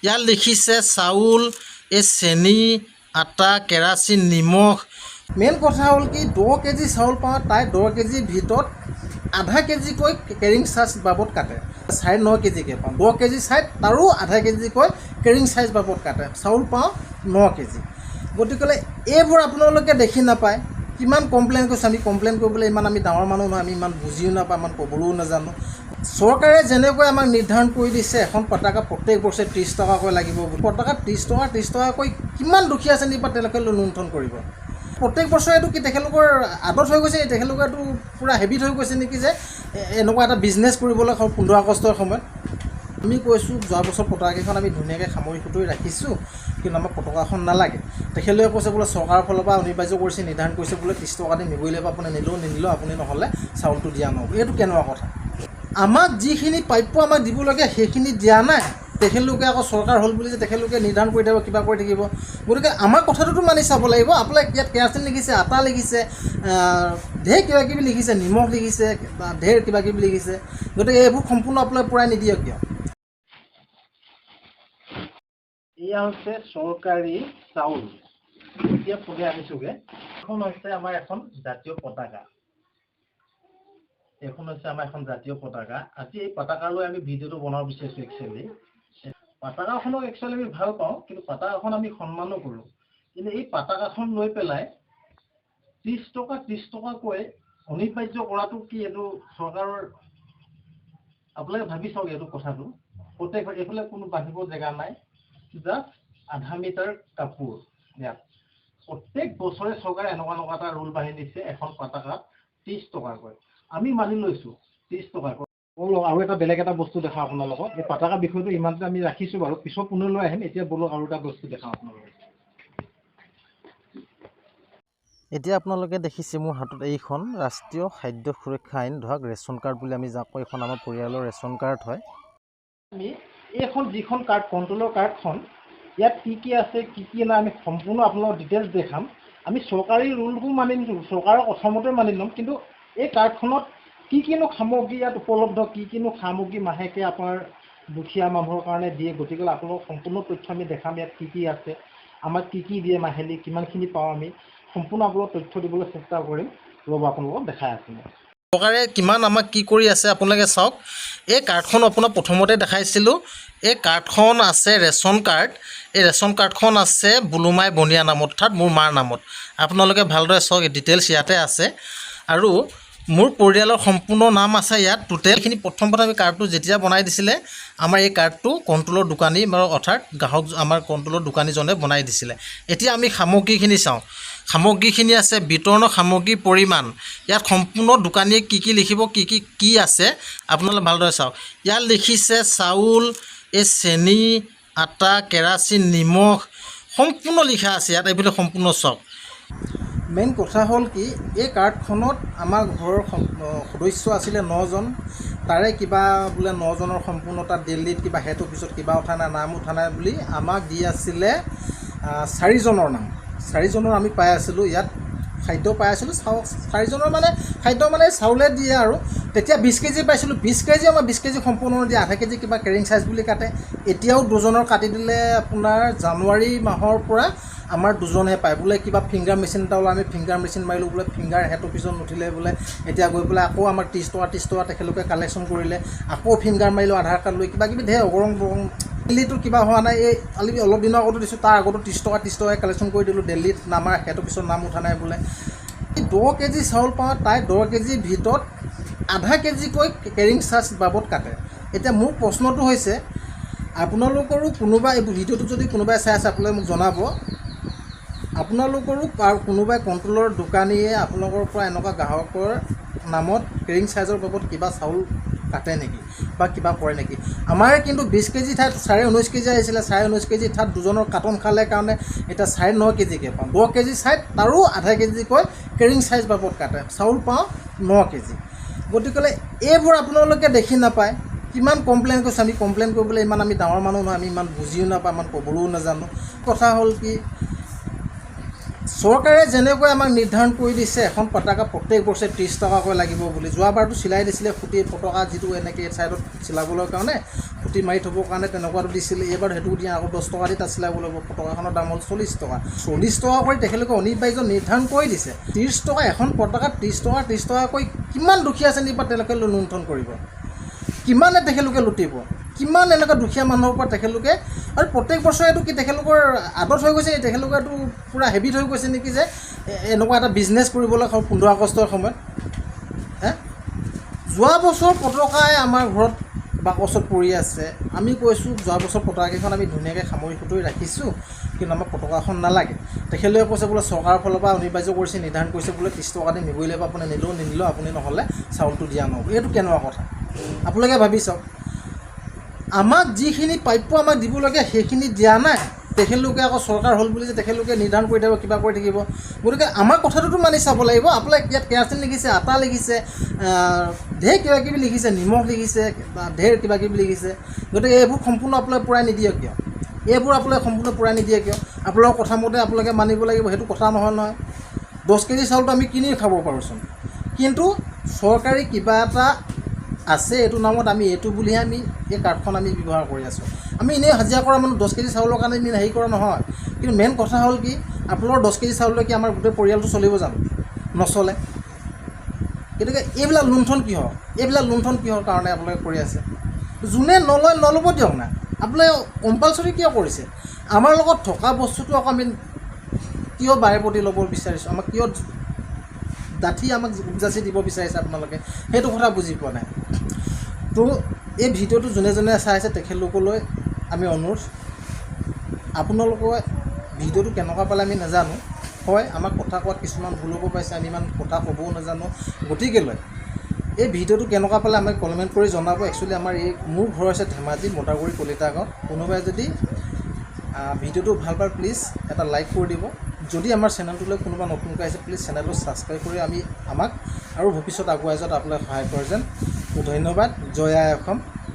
ইয়াত লিখিছে চাউল, এই চেনি, আটা, কেৰাচিন, নিমখ। মেইন কথা হ'ল কি 10 কেজি চাউল পাওঁ, তাই 10 কেজিৰ ভিতৰত আধা কেজিকৈ কেৰিং চাৰ্জ বাবদ কাটে। 9.5 কেজিকৈ পাওঁ, 10 কেজি চাই তাৰো আধা কেজিকৈ কেৰিং চাৰ্জ বাবদ কাটে। চাউল পাওঁ 9 কেজি। গতিকে এইবোৰ আপোনালোকে দেখি নাপায়। কিমান কমপ্লেইন কৰিছোঁ আমি, কমপ্লেইন কৰিবলৈ ইমান আমি ডাঙৰ মানুহ নহয়, আমি ইমান বুজিও নাপাওঁ, ইমান ক'বলৈও নাজানো। চৰকাৰে যেনেকৈ আমাক নিৰ্ধাৰণ কৰি দিছে এখন পতাকা প্ৰত্যেক বছৰে 30 টকাকৈ লাগিব বুলি, পতাকা 30 টকাকৈ কিমান দুখীয়া শ্ৰেণীৰ পৰা তেওঁলোকে লুণ্ঠন কৰিব। প্ৰত্যেক বছৰে এইটো কি তেখেতলোকৰ আদত হৈ গৈছে, তেখেতলোকৰ এইটো পূৰা হেবিট হৈ গৈছে নেকি যে এনেকুৱা এটা বিজনেছ কৰিবলৈ 15 আগষ্টৰ সময়ত। আমি কৈছোঁ যোৱা বছৰ পতাকাকেইখন আমি ধুনীয়াকৈ সামৰি সুতৰি ৰাখিছোঁ, কিন্তু আমাক পতাকাখন নালাগে। তেখেতলোকে কৈছে বোলে চৰকাৰৰ ফালৰ পৰা অনিবাৰ্য কৰিছে, নিৰ্ধাৰণ কৰিছে বোলে 30 টকা দি নিবই লাগিব, আপুনি নিনিলেও আপুনি নহ'লে চাউলটো দিয়া নহ'ব। এইটো কেনেকুৱা কথা? আমাক যিখিনি প্ৰাপ্য আমাক দিবলগীয়া সেইখিনি দিয়া নাই। তেখেতলোকে আকৌ চৰকাৰ হ'ল বুলি যে তেখেতলোকে নিৰ্ধাৰণ কৰি থাকিব, কিবা কৰি থাকিব। গতিকে আমাৰ কথাটোতো মানি চাব লাগিব। আপোনাক ইয়াত কেৰাচিন লিখিছে, আটা লিখিছে, ঢেৰ কিবাকিবি লিখিছে, নিমখ লিখিছে, ঢেৰ কিবাকিবি লিখিছে। গতিকে এইবোৰ সম্পূৰ্ণ আপোনালোকে পূৰাই নিদিয়ক কিয়? এয়া হৈছে চৰকাৰী চাউল। এতিয়া ফোনে আনিছোগৈ। এখন হৈছে আমাৰ এখন জাতীয় পতাকা। এইখন হৈছে আমাৰ এখন জাতীয় পতাকা। আজি এই পতাকালৈ আমি ভিডিঅ'টো বনাব বিচাৰিছোঁ। একচুৱেলি পতাকাখনক একচুৱেলি আমি ভাল পাওঁ, কিন্তু পতাকাখন আমি সন্মানো কৰোঁ। কিন্তু এই পতাকাখন লৈ পেলাই 30 টকাকৈ অনিবাৰ্য কৰাটো কি এইটো চৰকাৰৰ? আপোনালোকে ভাবি চাওক এইটো কথাটো। প্ৰত্যেক এইফালে কোনো বান্ধিব জেগা নাই, জাষ্ট আধা মিটাৰ কাপোৰ। ইয়াত প্ৰত্যেক বছৰে চৰকাৰে এনেকুৱা এটা ৰুল বান্ধি দিছে, এখন পতাকাত 30 টকাকৈ। আমি মানি লৈছোঁ 30 টকাকৈ। আৰু এটা বেলেগ এটা বস্তু দেখাওঁ আপোনালোকক। এই পতাকা বিষয়টো ইমানতে আমি ৰাখিছোঁ বাৰু, পিছত পুনলৈ আহিম। এতিয়া বলক আৰু এটা বস্তু দেখাওঁ আপোনালোকক। এতিয়া আপোনালোকে দেখিছে মোৰ হাতত এইখন ৰাষ্ট্ৰীয় খাদ্য সুৰক্ষা আইন, ধৰক ৰেচন কাৰ্ড বুলি আমি যাক কওঁ, এইখন আমাৰ পৰিয়ালৰ ৰেচন কাৰ্ড হয়। আমি এইখন যিখন কাৰ্ড, কণ্ট্ৰলৰ কাৰ্ডখন, ইয়াত কি আছে কি নাই আমি সম্পূৰ্ণ আপোনালোকক ডিটেইলছ দেখাম। আমি চৰকাৰী ৰুলবোৰ মানি নিছোঁ, চৰকাৰৰ কথামতে মানি ল'ম, কিন্তু এই কাৰ্ডখনত কিনো সামগ্ৰী ইয়াত উপলব্ধ, কিনো সামগ্ৰী মাহেকে আপোনাৰ দুখীয়া মানুহৰ কাৰণে দিয়ে। গতিকে আপোনালোকক সম্পূৰ্ণ তথ্য আমি দেখাম, ইয়াত কি আছে, আমাক কি দিয়ে মাহেলি, কিমানখিনি পাওঁ আমি, সম্পূৰ্ণ আপোনালোকক তথ্য দিবলৈ চেষ্টা কৰিম। ৰ'ব আপোনালোকক দেখাই আছোঁ। চৰকাৰে কিমান আমাক কি কৰি আছে আপোনালোকে চাওক। এই কাৰ্ডখন আপোনাক প্ৰথমতে দেখাইছিলোঁ। এই কাৰ্ডখন আছে ৰেচন কাৰ্ড। এই ৰেচন কাৰ্ডখন আছে বুলুমাই বনিয়া নামত, অৰ্থাৎ মোৰ মাৰ নামত। আপোনালোকে ভালদৰে চাওক, ডিটেইলছ ইয়াতে আছে। আৰু মোৰ পৰিয়ালৰ সম্পূৰ্ণ নাম আছে ইয়াত টোটেলখিনি। প্ৰথম আমি কাৰ্ডটো যেতিয়া বনাই দিছিলে, আমাৰ এই কাৰ্ডটো কণ্ট্ৰলৰ দোকানী, অৰ্থাৎ গ্ৰাহক আমাৰ কণ্ট্ৰলৰ দোকানীজনে বনাই দিছিলে। এতিয়া আমি সামগ্ৰীখিনি চাওঁ। সামগ্ৰীখিনি আছে বিতৰণৰ সামগ্ৰীৰ পৰিমাণ। ইয়াত সম্পূৰ্ণ দোকানীয়ে কি লিখিব, কি আছে আপোনালোকে ভালদৰে চাওক। ইয়াত লিখিছে চাউল, এই চেনি, আটা, কেৰাচিন, নিমখ, সম্পূৰ্ণ লিখা আছে ইয়াত। এইবিলাক সম্পূৰ্ণ চাওক। মেইন কথা হ'ল কি, এই কাৰ্ডখনত আমাৰ ঘৰৰ সদস্য আছিলে 9জন। তাৰে কিবা বোলে 9জনৰ সম্পূৰ্ণ তাত দিল্লীত কিবা হেড অফিচত কিবা উঠা নাই, নাম উঠা নাই বুলি আমাক দি আছিলে 4জনৰ নাম। 4জনৰ আমি পাই আছিলোঁ ইয়াত খাদ্য পাই আছিলোঁ। 4জনৰ মানে খাদ্য মানে চাউলে দিয়ে আৰু। তেতিয়া 20 কেজি পাইছিলোঁ। 20 কেজি আমাৰ 20 কেজি সম্পূৰ্ণ দিয়ে, আধা কেজি কিবা কেৰিং চাৰ্জ বুলি কাটে। এতিয়াও 2জনৰ কাটি দিলে। আপোনাৰ জানুৱাৰী মাহৰ পৰা আমাৰ 2জনহে পায়। বোলে কিবা ফিংগাৰ মেচিন এটা ওলাই, আমি ফিংগাৰ মেচিন মাৰিলোঁ, বোলে ফিংগাৰ হেড অফিচত নুঠিলে বোলে। এতিয়া গৈ পেলাই আকৌ আমাৰ 30 টকা তেখেতলোকে কালেকশ্যন কৰিলে। আকৌ ফিংগাৰ মাৰিলোঁ আধাৰ কাৰ্ড লৈ, কিবাকিবি ধেৰ অগৰং বগৰং। দিল্লীটো কিবা হোৱা নাই, এই অলপ দিনৰ আগতো দিছোঁ, তাৰ আগতো 30 টকা কালেকশ্যন কৰি দিলোঁ। দিল্লীত আমাৰ হেড অফিচৰ নাম উঠা নাই বোলে। 10 কেজি চাউল পাওঁ, তাই 10 কেজিৰ ভিতৰত আধা কেজিকৈ কেৰিং চাৰ্জ বাবদ কাটে। এতিয়া মোৰ প্ৰশ্নটো হৈছে, আপোনালোকৰো কোনোবা এই ভিডিঅ'টো যদি কোনোবাই চাই আছে আপোনালোকে মোক জনাব। আপোনালোকৰো কোনোবাই কণ্ট্ৰলৰ দোকানীয়ে আপোনালোকৰ পৰা এনেকুৱা গ্ৰাহকৰ নামত কেৰিং চাৰ্জৰ বাবদ কিবা চাউল কাটে নেকি বা কিবা কৰে নেকি? আমাৰ কিন্তু 20 কেজি ঠাইত 19.5 কেজি আহিছিলে। 19.5 কেজি ঠাইত 2জনৰ কাৰ্টন খালে কাৰণে এতিয়া 9.5 কেজিকৈ পাওঁ। 10 কেজি চাইড তাৰো আধা কেজিকৈ কেৰিং চাৰ্জ বাবদ কাটে। চাউল পাওঁ 9 কেজি। গতিকে এইবোৰ আপোনালোকে দেখি নাপায়। কিমান কমপ্লেইন কৰিছোঁ আমি, কমপ্লেইন কৰিবলৈ ইমান আমি ডাঙৰ মানুহ নহয়, আমি ইমান বুজিও নাপাওঁ, ইমান ক'বলৈও নাজানো। কথা হ'ল কি, চৰকাৰে যেনেকৈ আমাক নিৰ্ধাৰণ কৰি দিছে এখন পতাকা প্ৰত্যেক বছৰে 30 টকাকৈ লাগিব বুলি। যোৱাবাৰটো চিলাই দিছিলে খুটি পতাকা, যিটো এনেকৈ ছাইডত চিলাবলৈ কাৰণে খুঁটি মাৰি থ'বৰ কাৰণে তেনেকুৱাটো দিছিলে। এইবাৰ সেইটো দিয়া আকৌ 10 টকা দি তাত চিলাব লাগিব। পতাকাখনৰ দাম হ'ল 40 টকা। 40 টকা কৰি তেখেতলোকে অনিবাৰ্য নিৰ্ধাৰণ কৰি দিছে। 30 টকা এখন পতাকাত 30 টকাকৈ কিমান দুখীয়া শ্ৰেণীৰ পৰা তেওঁলোকে লুণ্ঠন কৰিব, কিমানে তেখেতলোকে লুটিব, কিমান এনেকুৱা দুখীয়া মানুহৰ পৰা তেখেতলোকে। আৰু প্ৰত্যেক বছৰে এইটো কি তেখেতলোকৰ আদত হৈ গৈছে, তেখেতলোকে এইটো পূৰা হেবিট হৈ গৈছে নেকি যে এনেকুৱা এটা বিজনেছ কৰিবলৈ 15 আগষ্টৰ সময়ত। যোৱা বছৰ পতাকাই আমাৰ ঘৰত বাকচত পৰি আছে। আমি কৈছোঁ যোৱা বছৰ পতাকাকেইখন আমি ধুনীয়াকৈ সামৰি সুতৰি ৰাখিছোঁ, কিন্তু আমাৰ পতাকাখন নালাগে। তেখেতলোকে কৈছে বোলে চৰকাৰৰ ফালৰ পৰা অনিবাৰ্য কৰিছে, নিৰ্ধাৰণ কৰিছে বোলে 30 টকা দি নিবই লাগিব, আপুনি নিনিলেও আপুনি নহ'লে চাউলটো দিয়া নহ'ব। এইটো কেনেকুৱা কথা আপোনালোকে ভাবি চাওক। আমাক যিখিনি প্ৰাপ্য আমাক দিবলগীয়া সেইখিনি দিয়া নাই, তেখেতলোকে আকৌ চৰকাৰ হ'ল বুলি যে তেখেতলোকে নিৰ্ধাৰণ কৰি থাকিব, কিবা কৰি থাকিব। গতিকে আমাৰ কথাটোতো মানি চাব লাগিব। আপোনালোকে ইয়াত কেৰাচিন লিখিছে, আটা লিখিছে, ঢেৰ কিবাকিবি লিখিছে, নিমখ লিখিছে, ঢেৰ কিবাকিবি লিখিছে। গতিকে এইবোৰ সম্পূৰ্ণ আপোনালোকে পূৰাই নিদিয়ে কিয়? এইবোৰ আপোনালোকে সম্পূৰ্ণ পূৰাই নিদিয়ে কিয়? আপোনালোকৰ কথামতে আপোনালোকে মানিব লাগিব, সেইটো কথা নহয়। 10 কেজি চাউলটো আমি কিনি খাব পাৰোঁচোন, কিন্তু চৰকাৰী কিবা এটা আছে, এইটো নামত আমি এইটো বুলিহে আমি এই কাৰ্ডখন আমি ব্যৱহাৰ কৰি আছোঁ। আমি এনেই হাজিৰা কৰা মানুহ 10 কেজি চাউলৰ কাৰণে আমি হেৰি কৰা নহয়। কিন্তু মেইন কথা হ'ল কি, আপোনালোকৰ 10 কেজি চাউললৈ কি আমাৰ গোটেই পৰিয়ালটো চলিব জানো? নচলে। গতিকে এইবিলাক লুণ্ঠন কিহৰ? এইবিলাক লুণ্ঠন কিহৰ কাৰণে আপোনালোকে কৰি আছে? যোনে নলয় নল'ব দিয়ক না। আপোনালোকে কম্পালচৰি কিয় কৰিছে? আমাৰ লগত থকা বস্তুটো আকৌ আমি কিয় বাৰে প্ৰতি ল'ব বিচাৰিছোঁ? আমাক কিয় ডাঠি আমাক উপজাচি দিব বিচাৰিছে আপোনালোকে? সেইটো কথা বুজি পোৱা নাই। তো এই ভিডিঅ'টো যোনে চাই আছে তেখেতলোকলৈ আমি অনুৰোধ, আপোনালোকে ভিডিঅ'টো কেনেকুৱা পালে আমি নাজানো। হয়, আমাক কথা কোৱাত কিছুমান ভুল হ'ব পাইছে, আমি ইমান কথা ক'বও নাজানো। গতিকেলৈ এই ভিডিঅ'টো কেনেকুৱা পালে আমাক কমেণ্ট কৰি জনাব। একচুৱেলি আমাৰ মোৰ ঘৰ হৈছে ধেমাজি মতাগুৰি কলিতা গাঁৱত। কোনোবাই যদি ভিডিঅ'টো ভাল পায় প্লিজ এটা লাইক কৰি দিব। যদি আমাৰ চেনেলটোলৈ কোনোবা নতুনকৈ আহিছে প্লিজ চেনেলটো ছাবস্ক্ৰাইব কৰি আমাক আৰু ভৱিষ্যত আগুৱাই যোৱাত আপোনালোকে সহায় কৰে যেন। ধন্যবাদ। জয় আই অসম।